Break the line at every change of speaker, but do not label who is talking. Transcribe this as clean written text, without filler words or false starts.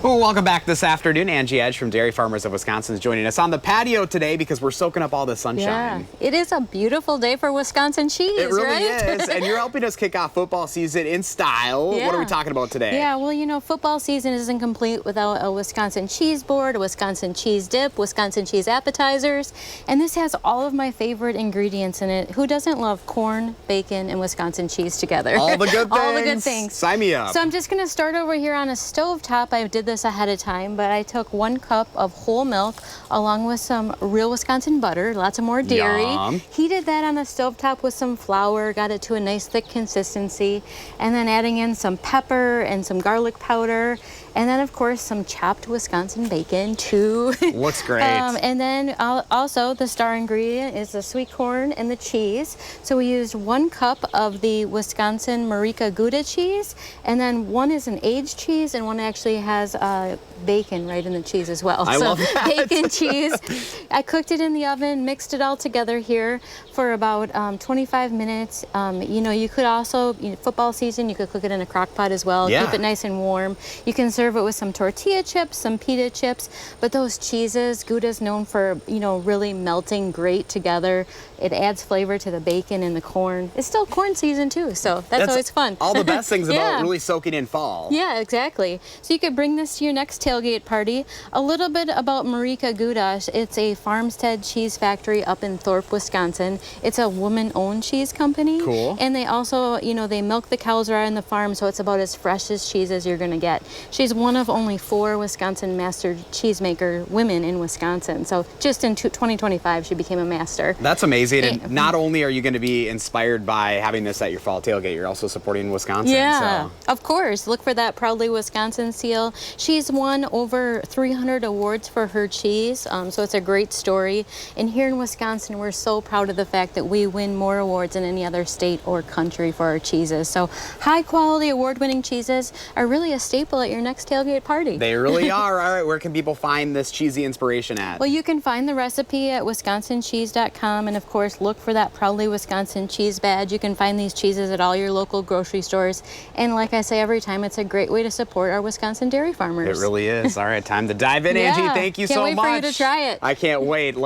Well, welcome back this afternoon. Angie Edge from Dairy Farmers of Wisconsin is joining us on the patio today because we're soaking up all the sunshine.
Yeah, it is a beautiful day for Wisconsin cheese,
It really
right?
is, and you're helping us kick off football season in style.
Yeah.
What are we talking about today?
Yeah, well, you know, football season isn't complete without a Wisconsin cheese board, a Wisconsin cheese dip, Wisconsin cheese appetizers, and this has all of my favorite ingredients in it. Who doesn't love corn, bacon, and Wisconsin cheese together?
All the good things.
All the good things.
Sign me up.
So I'm just gonna start over here on a stovetop. I did this ahead of time, but I took 1 cup of whole milk along with some real Wisconsin butter, lots of more dairy.
Yum.
Heated that on the stovetop with some flour, got it to a nice thick consistency, and then adding in some pepper and some garlic powder, and then of course some chopped Wisconsin bacon too.
Looks great.
And then also the star ingredient is the sweet corn and the cheese. So we used 1 cup of the Wisconsin Marieke Gouda cheese, and then one is an aged cheese and one actually has bacon right in the cheese as well.
I love that.
Bacon, cheese. I cooked it in the oven, mixed it all together here for about 25 minutes. You know, you could also, football season, you could cook it in a crock pot as well.
Yeah.
Keep it nice and warm. You can serve it with some tortilla chips, some pita chips, but those cheeses, Gouda's known for, you know, really melting great together. It adds flavor to the bacon and the corn. It's still corn season too, so that's always fun.
All the best things
Yeah.
about really soaking in fall.
Yeah, exactly. So you could bring this to your next tailgate party. A little bit about Marieke Gouda. It's a farmstead cheese factory up in Thorpe, Wisconsin. It's a woman-owned cheese company.
Cool.
And they also, you know, they milk the cows right on the farm, so it's about as fresh as cheese as you're gonna get. She's one of only 4 Wisconsin master cheesemaker women in Wisconsin. So just in 2025, she became a master.
That's amazing. And not only are you going to be inspired by having this at your fall tailgate, you're also supporting Wisconsin.
Yeah,
So.
of course. Look for that Proudly Wisconsin seal. She's won over 300 awards for her cheese, so it's a great story. And here in Wisconsin, we're so proud of the fact that we win more awards than any other state or country for our cheeses. So high quality award-winning cheeses are really a staple at your next tailgate party.
They really are. All right, where can people find this cheesy inspiration at?
Well, you can find the recipe at wisconsincheese.com, and of course, look for that Proudly Wisconsin cheese badge. You can find these cheeses at all your local grocery stores. And like I say every time, it's a great way to support our Wisconsin dairy farmers.
It really is. All right, time to dive in,
Yeah.
Angie. Thank you so much.
Can't wait for you to try it.
I can't wait.